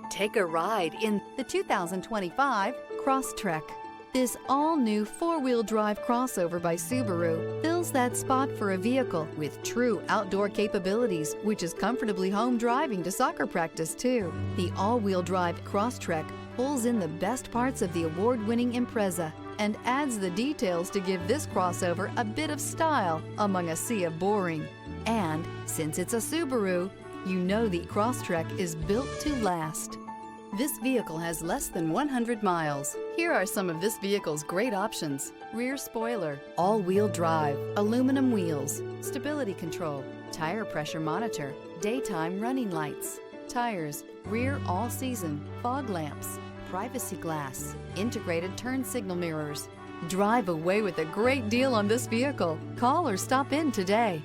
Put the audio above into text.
Take a ride in the 2025 Crosstrek. This all-new four-wheel drive crossover by Subaru fills that spot for a vehicle with true outdoor capabilities, which is comfortably home driving to soccer practice too. The all-wheel drive Crosstrek pulls in the best parts of the award-winning Impreza and adds the details to give this crossover a bit of style among a sea of boring. And since it's a Subaru, you know the Crosstrek is built to last. This vehicle has less than 100 miles. Here are some of this vehicle's great options: rear spoiler, all-wheel drive, aluminum wheels, stability control, tire pressure monitor, daytime running lights, tires, rear all-season, fog lamps, privacy glass, integrated turn signal mirrors. Drive away with a great deal on this vehicle. Call or stop in today.